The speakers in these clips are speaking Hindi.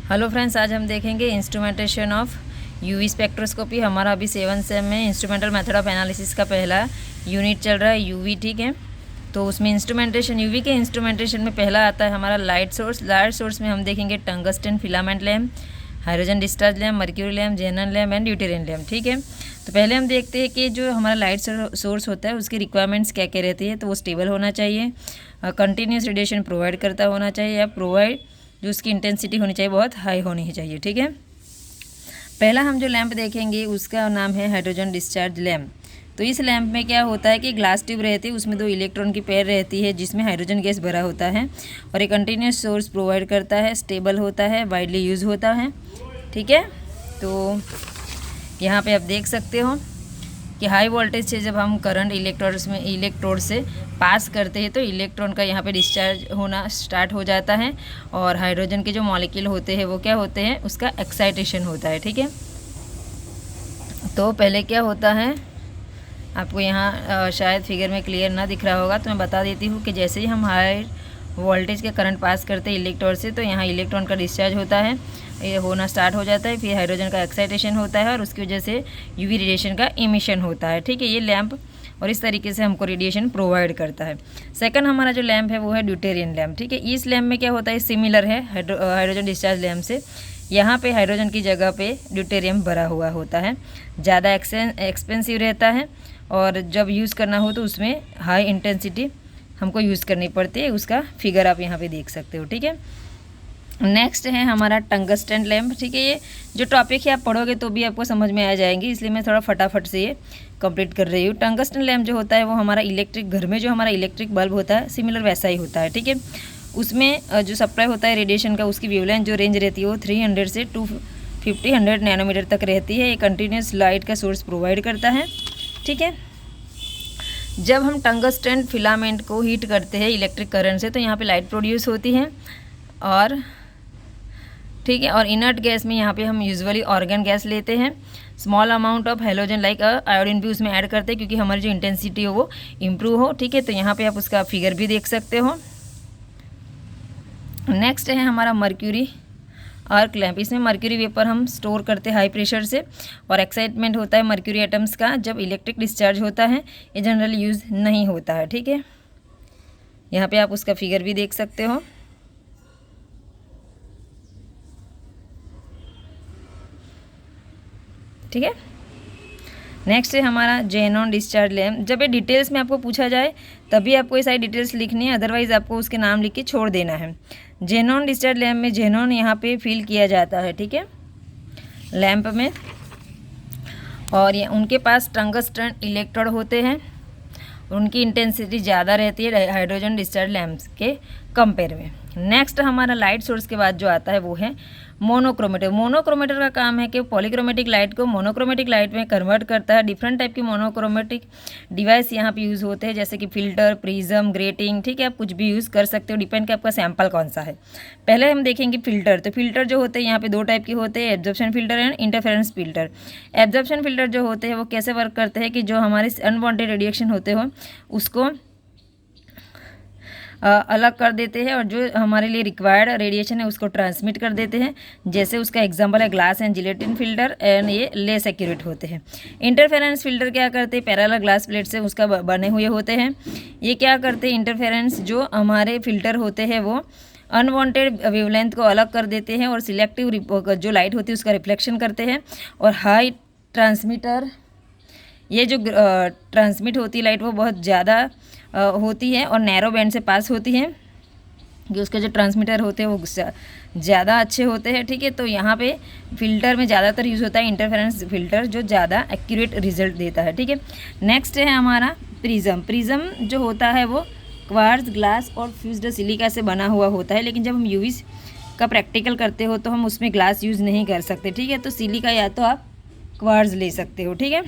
हेलो फ्रेंड्स, आज हम देखेंगे इंस्ट्रूमेंटेशन ऑफ यूवी स्पेक्ट्रोस्कोपी। हमारा अभी 7 सेम में इंस्ट्रूमेंटल मेथड ऑफ एनालिसिस का पहला यूनिट चल रहा है यूवी, ठीक है। तो उसमें इंस्ट्रूमेंटेशन, यूवी के इंस्ट्रूमेंटेशन में पहला आता है हमारा लाइट सोर्स। लाइट सोर्स में हम देखेंगे tungsten filament lamp, hydrogen discharge lamp, mercury lamp, जेनन lamp and deuterium lamp, ठीक है। तो पहले हम देखते हैं कि जो हमारा लाइट सोर्स होता है उसकी रिक्वायरमेंट्स क्या क्या रहती है। तो वो स्टेबल होना चाहिए, कंटिन्यूस रेडिएशन प्रोवाइड करता होना चाहिए, या प्रोवाइड जो उसकी इंटेंसिटी होनी चाहिए बहुत हाई होनी चाहिए, ठीक है। पहला हम जो लैंप देखेंगे उसका नाम है हाइड्रोजन डिस्चार्ज लैंप। तो इस लैंप में क्या होता है कि ग्लास ट्यूब रहती है, उसमें 2 इलेक्ट्रॉन की पेयर रहती है जिसमें हाइड्रोजन गैस भरा होता है, और एक कंटिन्यूस सोर्स प्रोवाइड करता है, स्टेबल होता है, वाइडली यूज होता है, ठीक है। तो यहाँ पे आप देख सकते हो कि हाई वोल्टेज से जब हम करंट इलेक्ट्रोड से पास करते हैं तो इलेक्ट्रॉन का यहाँ पे डिस्चार्ज होना स्टार्ट हो जाता है, और हाइड्रोजन के जो मॉलिक्यूल होते हैं वो क्या होते हैं, उसका एक्साइटेशन होता है, ठीक है। तो पहले क्या होता है, आपको यहाँ शायद फिगर में क्लियर ना दिख रहा होगा, तो मैं बता देती हूँ कि जैसे ही हम हाई वोल्टेज के करंट पास करते हैं इलेक्ट्रोड से, तो यहाँ इलेक्ट्रॉन का डिस्चार्ज होता है, ये होना स्टार्ट हो जाता है, फिर हाइड्रोजन का एक्साइटेशन होता है और उसकी वजह से यूवी रेडिएशन का इमिशन होता है, ठीक है। ये लैंप और इस तरीके से हमको रेडिएशन प्रोवाइड करता है। सेकंड हमारा जो लैंप है वो है ड्यूटेरियम लैंप, ठीक है। इस लैंप में क्या होता है, सिमिलर है हाइड्रोजन डिस्चार्ज लैंप से। यहाँ पे हाइड्रोजन की जगह पे ड्यूटेरियम भरा हुआ होता है, ज़्यादा एक्सपेंसिव रहता है, और जब यूज़ करना हो तो उसमें हाई इंटेंसिटी हमको यूज़ करनी पड़ती है। उसका फिगर आप यहाँ पे देख सकते हो, ठीक है। नेक्स्ट है हमारा टंगस्टन लैम्प, ठीक है। ये जो टॉपिक है आप पढ़ोगे तो भी आपको समझ में आ जाएंगी, इसलिए मैं थोड़ा फटाफट से ये कंप्लीट कर रही हूँ। टंगस्टन लैम्प जो होता है वो हमारा इलेक्ट्रिक, घर में जो हमारा इलेक्ट्रिक बल्ब होता है सिमिलर वैसा ही होता है, ठीक है। उसमें जो सप्लाई होता है रेडिएशन का, उसकी वेवलेंथ जो रेंज रहती है वो 300 से 250 नैनोमीटर तक रहती है। ये कंटिन्यूस लाइट का सोर्स प्रोवाइड करता है, ठीक है। जब हम टंगस्टन फिलामेंट को हीट करते हैं इलेक्ट्रिक करंट से तो यहाँ पे लाइट प्रोड्यूस होती है, और ठीक है। और इनर्ट गैस में यहाँ पे हम यूजुअली ऑर्गन गैस लेते हैं। Small amount of halogen like iodine भी उसमें ऐड करते हैं क्योंकि हमारी जो इंटेंसिटी हो वो इम्प्रूव हो, ठीक है। तो यहाँ पे आप उसका फिगर भी देख सकते हो। नेक्स्ट है हमारा मर्क्यूरी आर्क लैंप। इसमें मर्क्यूरी वेपर हम स्टोर करते हैं हाई प्रेशर से, और एक्साइटमेंट होता है मर्क्यूरी एटम्स का जब इलेक्ट्रिक डिस्चार्ज होता है। ये जनरली यूज़ नहीं होता है, ठीक है। यहाँ पे आप उसका फिगर भी देख सकते हो, ठीक है। नेक्स्ट है हमारा जेनॉन डिस्चार्ज लैम्प। जब ये डिटेल्स में आपको पूछा जाए तभी आपको ये सारी डिटेल्स लिखनी है, अदरवाइज आपको उसके नाम लिख के छोड़ देना है। जेनॉन डिस्चार्ज लैम्प में जेनॉन यहाँ पे फिल किया जाता है, ठीक है, लैम्प में, और ये उनके पास टंगस्टन इलेक्ट्रोड होते हैं, उनकी इंटेंसिटी ज़्यादा रहती है हाइड्रोजन डिस्चार्ज लैम्प्स के कंपेयर में। नेक्स्ट हमारा लाइट सोर्स के बाद जो आता है वो है मोनोक्रोमेटर। मोनोक्रोमेटर का काम है कि पॉलीक्रोमेटिक लाइट को मोनोक्रोमेटिक लाइट में कन्वर्ट करता है। डिफरेंट टाइप की मोनोक्रोमेटिक डिवाइस यहाँ पे यूज़ होते हैं, जैसे कि फिल्टर, प्रिज्म, ग्रेटिंग, ठीक है। आप कुछ भी यूज़ कर सकते हो, डिपेंड कि आपका सैंपल कौन सा है। पहले हम देखेंगे फिल्टर। तो फिल्टर जो होते हैं यहाँ पे 2 टाइप के होते हैं, absorption filter and interference filter. Absorption filter जो होते हैं वो कैसे वर्क करते हैं कि जो हमारे अनवांटेड रेडिएशन होते हो उसको अलग कर देते हैं, और जो हमारे लिए रिक्वायर्ड रेडिएशन है उसको ट्रांसमिट कर देते हैं। जैसे उसका एग्जांपल है glass and gelatin filter, and ये लेस एक्यूरेट होते हैं। इंटरफेरेंस फिल्टर क्या करते हैं, पैरेलल ग्लास प्लेट से उसका बने हुए होते हैं। ये क्या करते हैं, इंटरफेरेंस जो हमारे फिल्टर होते हैं वो अनवांटेड वेवलेंथ को अलग कर देते हैं, और सिलेक्टिव जो लाइट होती है उसका रिफ्लेक्शन करते हैं। और हाई ट्रांसमीटर, ये जो ट्रांसमिट होती है लाइट वो बहुत ज़्यादा होती है और नैरो बैंड से पास होती है, कि उसके जो ट्रांसमीटर होते हैं वो ज़्यादा अच्छे होते हैं, ठीक है। तो यहाँ पे फिल्टर में ज़्यादातर यूज़ होता है इंटरफेरेंस फिल्टर, जो ज़्यादा एक्यूरेट रिजल्ट देता है, ठीक है। नेक्स्ट है हमारा प्रिज्म। प्रिज्म जो होता है वो क्वार्ट्ज, ग्लास और फ्यूज्ड सिलिका से बना हुआ होता है, लेकिन जब हम यूवी का प्रैक्टिकल करते हो तो हम उसमें ग्लास यूज़ नहीं कर सकते, ठीक है। तो सिलिका या तो आप क्वार्ट्ज ले सकते हो, ठीक है।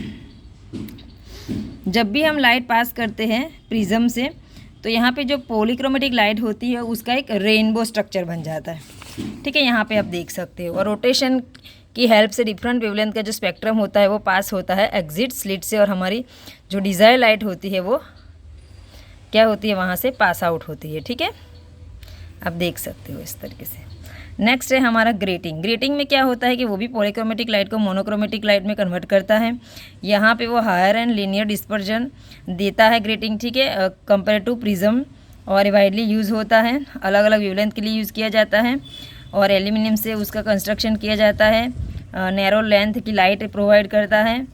जब भी हम लाइट पास करते हैं प्रिज्म से तो यहाँ पे जो पॉलीक्रोमेटिक लाइट होती है उसका एक रेनबो स्ट्रक्चर बन जाता है, ठीक है। यहाँ पे आप देख सकते हो, और रोटेशन की हेल्प से डिफरेंट वेवलेंथ का जो स्पेक्ट्रम होता है वो पास होता है एग्जिट स्लिट से, और हमारी जो डिज़ायर लाइट होती है वो क्या होती है, वहाँ से पास आउट होती है, ठीक है। आप देख सकते हो इस तरीके से। नेक्स्ट है हमारा ग्रेटिंग। ग्रेटिंग में क्या होता है कि वो भी पॉलीक्रोमेटिक लाइट को मोनोक्रोमेटिक लाइट में कन्वर्ट करता है। यहाँ पे वो हायर एंड लीनियर डिस्पर्जन देता है ग्रेटिंग, ठीक है, कंपेयर टू प्रिज्म, और वाइडली यूज़ होता है, अलग अलग वेवलेंथ के लिए यूज़ किया जाता है, और एल्यूमिनियम से उसका कंस्ट्रक्शन किया जाता है, नैरो लेंथ की लाइट प्रोवाइड करता है।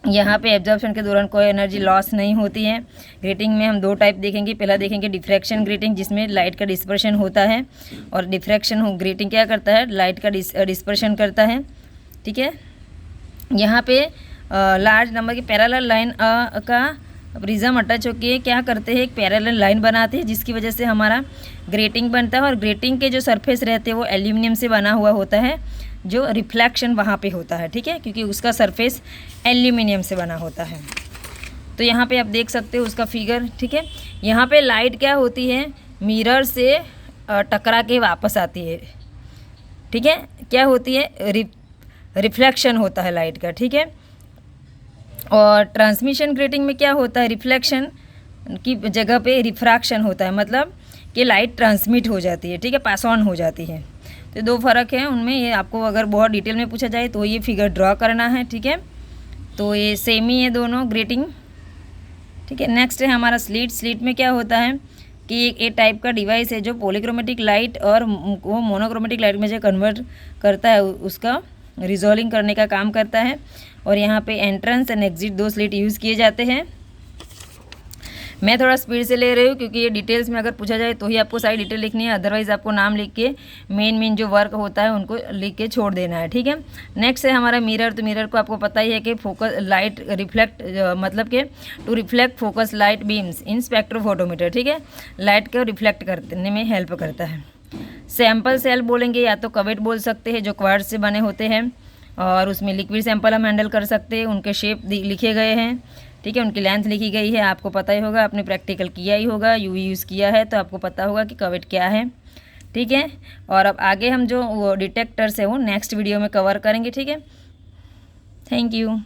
यहाँ पे एब्जॉर्प्शन के दौरान कोई एनर्जी लॉस नहीं होती है। ग्रेटिंग में हम 2 टाइप देखेंगे। पहला देखेंगे डिफ्रैक्शन ग्रेटिंग, जिसमें लाइट का डिस्पर्शन होता है, और डिफ्रैक्शन ग्रेटिंग क्या करता है, लाइट का डिस्पर्शन करता है, ठीक है। यहाँ पे लार्ज नंबर की पैरेलल लाइन का प्रिज्म अटैच होकर क्या करते हैं, एक पैरेलल लाइन बनाते हैं, जिसकी वजह से हमारा ग्रेटिंग बनता है। और ग्रेटिंग के जो सरफेस रहते हैं वो एल्यूमिनियम से बना हुआ होता है, जो रिफ्लेक्शन वहाँ पे होता है, ठीक है, क्योंकि उसका सरफेस एल्यूमिनियम से बना होता है। तो यहाँ पे आप देख सकते हो उसका फिगर, ठीक है। यहाँ पे लाइट क्या होती है, मिरर से टकरा के वापस आती है, ठीक है, क्या होती है, रिफ्लेक्शन होता है लाइट का, ठीक है। और ट्रांसमिशन ग्रेटिंग में क्या होता है, रिफ्लेक्शन की जगह पे रिफ्रैक्शन होता है, मतलब कि लाइट ट्रांसमिट हो जाती है, ठीक है, पास ऑन हो जाती है। तो 2 फ़र्क है उनमें। ये आपको अगर बहुत डिटेल में पूछा जाए तो ये फिगर ड्रॉ करना है, ठीक है। तो ये सेम ही है दोनों ग्रेटिंग, ठीक है। नेक्स्ट है हमारा स्लिट। स्लिट में क्या होता है कि एक टाइप का डिवाइस है जो पॉलीक्रोमेटिक लाइट और वो मोनोक्रोमेटिक लाइट में जो कन्वर्ट करता है, उसका रिजॉल्विंग करने का काम करता है। और यहाँ पे entrance and exit 2 slit use किए जाते हैं। मैं थोड़ा स्पीड से ले रही हूँ क्योंकि ये डिटेल्स में अगर पूछा जाए तो ही आपको सारी डिटेल लिखनी है, अदरवाइज़ आपको नाम लिख के मेन जो वर्क होता है उनको लिख के छोड़ देना है, ठीक है। नेक्स्ट है हमारा मिरर। तो मिरर को आपको पता ही है कि फोकस लाइट रिफ्लेक्ट मतलब कि to reflect focus light beams in spectrophotometer, ठीक है, लाइट को रिफ्लेक्ट करने में हेल्प करता है। सैम्पल सेल बोलेंगे या तो कवेट बोल सकते हैं, जो क्वार्ट्ज से बने होते हैं, और उसमें लिक्विड सैंपल हम हैंडल कर सकते हैं। उनके शेप लिखे गए हैं, ठीक है, उनकी लेंथ लिखी गई है। आपको पता ही होगा, आपने प्रैक्टिकल किया ही होगा, यूवी यूज़ किया है तो आपको पता होगा कि कवेट क्या है, ठीक है। और अब आगे हम जो वो डिटेक्टर्स है वो नेक्स्ट वीडियो में कवर करेंगे, ठीक है। Thank you.